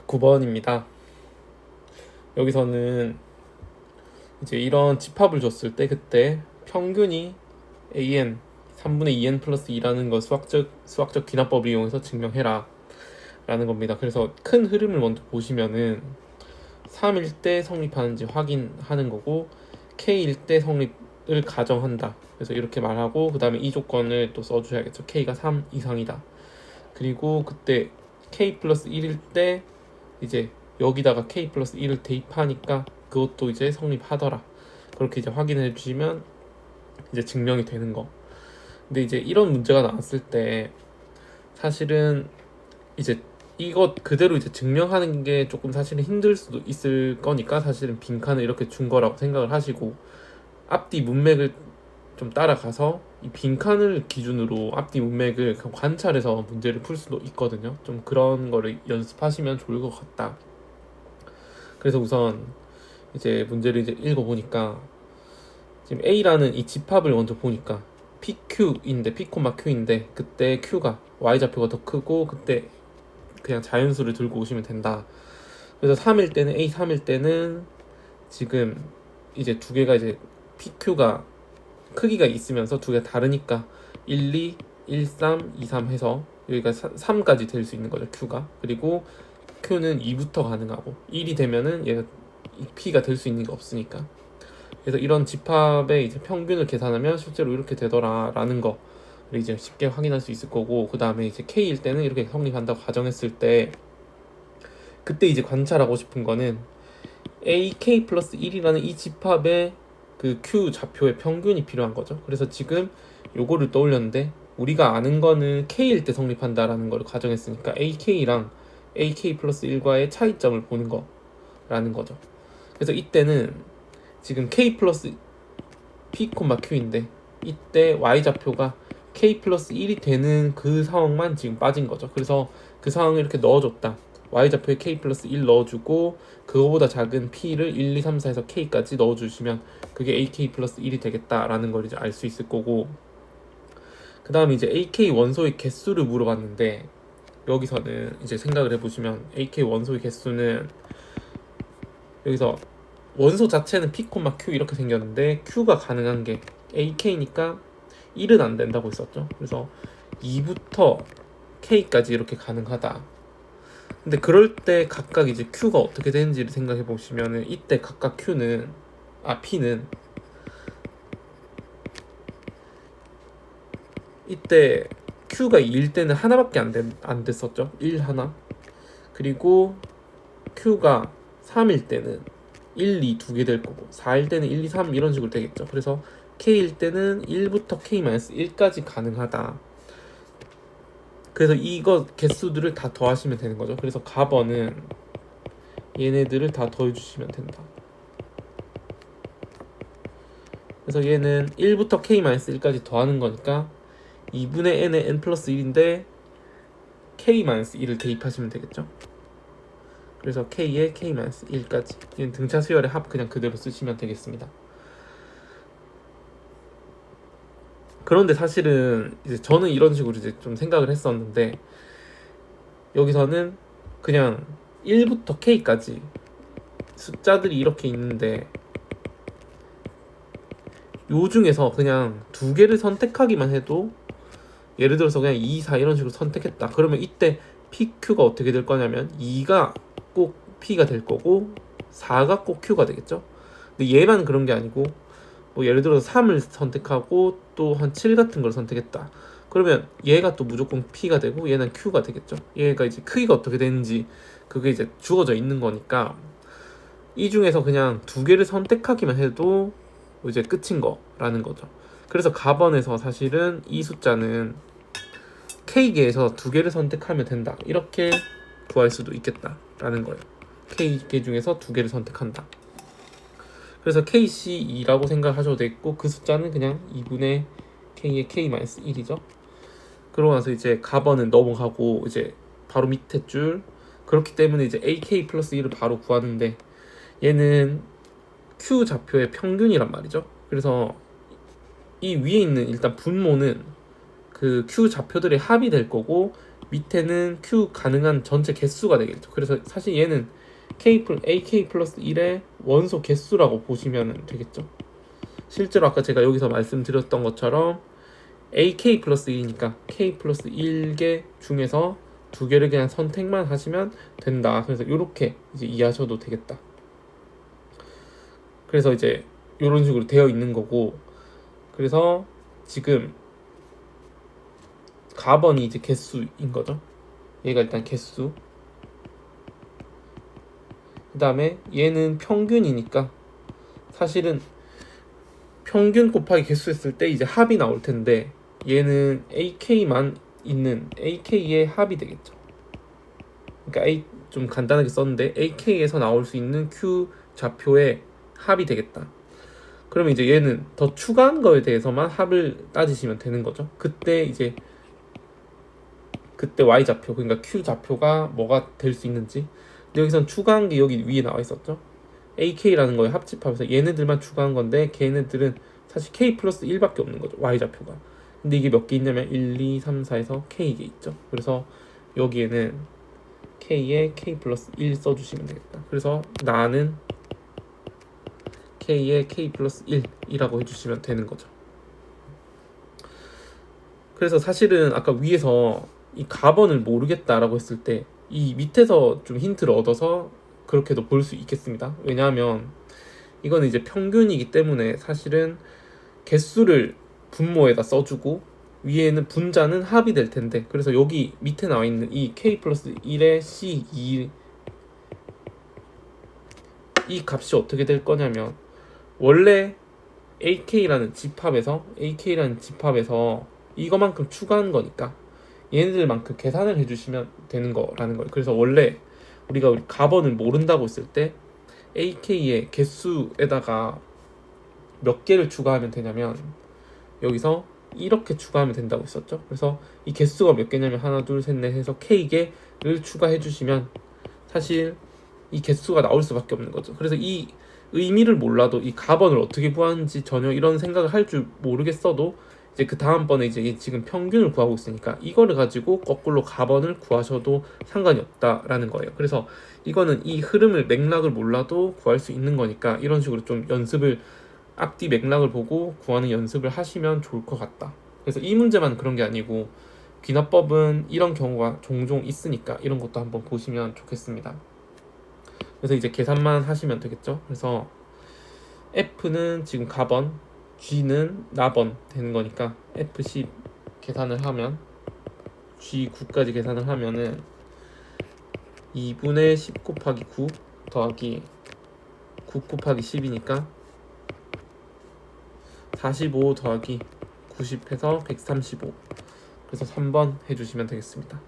9번입니다. 여기서는 이제 이런 집합을 줬을 때 그때 평균이 an 3분의 2n 플러스 2라는 거 수학적 귀납법을 이용해서 증명해라 라는 겁니다. 그래서 큰 흐름을 먼저 보시면은 3일 때 성립하는지 확인하는 거고 k일 때 성립을 가정한다. 그래서 이렇게 말하고 그 다음에 이 조건을 또 써주셔야겠죠. k가 3 이상이다. 그리고 그때 k 플러스 1일 때 이제 여기다가 k 플러스 1을 대입하니까 그것도 이제 성립하더라. 그렇게 이제 확인해 주시면 이제 증명이 되는 거. 근데 이제 이런 문제가 나왔을 때 사실은 이제 이것 그대로 이제 증명하는 게 조금 사실은 힘들 수도 있을 거니까 사실은 빈칸을 이렇게 준 거라고 생각을 하시고 앞뒤 문맥을 좀 따라가서 이 빈칸을 기준으로 앞뒤 문맥을 관찰해서 문제를 풀 수도 있거든요. 좀 그런 거를 연습하시면 좋을 것 같다. 그래서 우선 이제 문제를 이제 읽어보니까 지금 A라는 이 집합을 먼저 보니까 PQ인데 P, Q인데 그때 Q가 Y좌표가 더 크고 그때 그냥 자연수를 들고 오시면 된다. 그래서 3일 때는 A 3일 때는 지금 이제 두 개가 이제 PQ가 크기가 있으면서 두 개가 다르니까 1, 2, 1, 3, 2, 3 해서 여기가 3까지 될 수 있는 거죠. Q가. 그리고 Q는 2부터 가능하고 1이 되면은 얘가 P가 될 수 있는 게 없으니까. 그래서 이런 집합의 이제 평균을 계산하면 실제로 이렇게 되더라라는 거 이제 쉽게 확인할 수 있을 거고, 그 다음에 이제 K일 때는 이렇게 성립한다고 가정했을 때 그때 이제 관찰하고 싶은 거는 AK 플러스 1이라는 이 집합의 그 Q 좌표의 평균이 필요한 거죠. 그래서 지금 요거를 떠올렸는데 우리가 아는 거는 K일 때 성립한다라는 걸 가정했으니까 AK랑 AK 플러스 1과의 차이점을 보는 거라는 거죠. 그래서 이때는 지금 K 플러스 P, Q인데 이때 Y좌표가 K 플러스 1이 되는 그 상황만 지금 빠진 거죠. 그래서 그 상황을 이렇게 넣어줬다. Y좌표에 K 플러스 1 넣어주고 그거보다 작은 P를 1, 2, 3, 4에서 K까지 넣어주시면 그게 AK 플러스 1이 되겠다라는 걸 이제 알 수 있을 거고, 그 다음에 이제 AK 원소의 개수를 물어봤는데 여기서는 이제 생각을 해보시면 AK 원소의 개수는 여기서 원소 자체는 P, Q 이렇게 생겼는데 Q가 가능한 게 AK니까 1은 안 된다고 했었죠. 그래서 2부터 K까지 이렇게 가능하다. 근데 그럴 때 각각 이제 Q가 어떻게 되는지를 생각해 보시면은 이때 각각 P는 이때 Q가 2일 때는 하나밖에 안 됐었죠. 1 하나. 그리고 Q가 3일 때는 1, 2 두 개 될 거고 4일 때는 1, 2, 3 이런 식으로 되겠죠. 그래서 K일 때는 1부터 K-1까지 가능하다. 그래서 이거 개수들을 다 더하시면 되는 거죠. 그래서 값어는 얘네들을 다 더해주시면 된다. 그래서 얘는 1부터 K-1까지 더하는 거니까 2분의 n의 n 플러스 1인데 K-1을 대입하시면 되겠죠. 그래서 K에 K-1까지 얘는 등차 수열의 합 그냥 그대로 쓰시면 되겠습니다. 그런데 사실은 이제 저는 이런 식으로 이제 좀 생각을 했었는데 여기서는 그냥 1부터 K까지 숫자들이 이렇게 있는데 요 중에서 그냥 두 개를 선택하기만 해도 예를 들어서 그냥 2, 4 이런 식으로 선택했다. 그러면 이때 PQ가 어떻게 될 거냐면 2가 꼭 P가 될 거고 4가 꼭 Q가 되겠죠. 근데 얘만 그런 게 아니고 뭐 예를 들어서 3을 선택하고 또 한 7 같은 걸 선택했다. 그러면 얘가 또 무조건 P가 되고 얘는 Q가 되겠죠. 얘가 이제 크기가 어떻게 되는지 그게 이제 주어져 있는 거니까 이 중에서 그냥 두 개를 선택하기만 해도 이제 끝인 거라는 거죠. 그래서 가번에서 사실은 이 숫자는 K개에서 두 개를 선택하면 된다. 이렇게 구할 수도 있겠다라는 거예요. K개 중에서 두 개를 선택한다. 그래서 KC2라고 생각하셔도 되겠고 그 숫자는 그냥 2분의 K의 K-1이죠. 그러고 나서 이제 가번은 넘어가고 이제 바로 밑에 줄, 그렇기 때문에 이제 AK 플러스 1을 바로 구하는데 얘는 Q 좌표의 평균이란 말이죠. 그래서 이 위에 있는 일단 분모는 그 Q 좌표들의 합이 될 거고 밑에는 Q 가능한 전체 개수가 되겠죠. 그래서 사실 얘는 AK 플러스 1의 원소 개수라고 보시면 되겠죠. 실제로 아까 제가 여기서 말씀드렸던 것처럼 AK 플러스 1이니까 K 플러스 1개 중에서 두 개를 그냥 선택만 하시면 된다. 그래서 이렇게 이제 이해하셔도 되겠다. 그래서 이제 이런 식으로 되어 있는 거고, 그래서 지금 가번이 이제 개수인 거죠. 얘가 일단 개수. 그 다음에 얘는 평균이니까 사실은 평균 곱하기 개수 했을 때 이제 합이 나올 텐데, 얘는 AK만 있는 AK의 합이 되겠죠. 그러니까 좀 간단하게 썼는데 AK에서 나올 수 있는 Q 좌표의 합이 되겠다. 그러면 이제 얘는 더 추가한 거에 대해서만 합을 따지시면 되는 거죠. 그때 Y 좌표, 그러니까 Q 좌표가 뭐가 될 수 있는지. 근데 여기선 추가한 게 여기 위에 나와 있었죠. AK라는 거에 합집합해서 얘네들만 추가한 건데, 걔네들은 사실 K 플러스 1밖에 없는 거죠, Y 좌표가. 근데 이게 몇 개 있냐면 1, 2, 3, 4에서 K개 있죠. 그래서 여기에는 K에 K 플러스 1 써주시면 되겠다. 그래서 나는 K에 K 플러스 1이라고 해주시면 되는 거죠. 그래서 사실은 아까 위에서 이 가번을 모르겠다라고 했을 때 이 밑에서 좀 힌트를 얻어서 그렇게도 볼 수 있겠습니다. 왜냐하면 이거는 이제 평균이기 때문에 사실은 개수를 분모에다 써주고 위에는 분자는 합이 될 텐데, 그래서 여기 밑에 나와 있는 이 K 플러스 1의 C2 이 값이 어떻게 될 거냐면, 원래 AK라는 집합에서 이거만큼 추가한 거니까 얘네들만큼 계산을 해주시면 되는 거라는 거예요. 그래서 원래 우리가 가번을 모른다고 했을 때 AK의 개수에다가 몇 개를 추가하면 되냐면, 여기서 이렇게 추가하면 된다고 했었죠. 그래서 이 개수가 몇 개냐면 하나, 둘, 셋, 넷 해서 K개를 추가해 주시면 사실 이 개수가 나올 수밖에 없는 거죠. 그래서 이 의미를 몰라도 이 가번을 어떻게 구하는지 전혀 이런 생각을 할 줄 모르겠어도, 이제 그 다음번에 이제 지금 평균을 구하고 있으니까 이거를 가지고 거꾸로 가번을 구하셔도 상관이 없다라는 거예요. 그래서 이거는 이 흐름을, 맥락을 몰라도 구할 수 있는 거니까 이런 식으로 좀 연습을, 앞뒤 맥락을 보고 구하는 연습을 하시면 좋을 것 같다. 그래서 이 문제만 그런 게 아니고 귀납법은 이런 경우가 종종 있으니까 이런 것도 한번 보시면 좋겠습니다. 그래서 이제 계산만 하시면 되겠죠. 그래서 F는 지금 가번, G는 나번 되는 거니까 F10 계산을 하면, G9까지 계산을 하면은 2분의 10 곱하기 9 더하기 9 곱하기 10이니까 45 더하기 90 해서 135. 그래서 3번 해주시면 되겠습니다.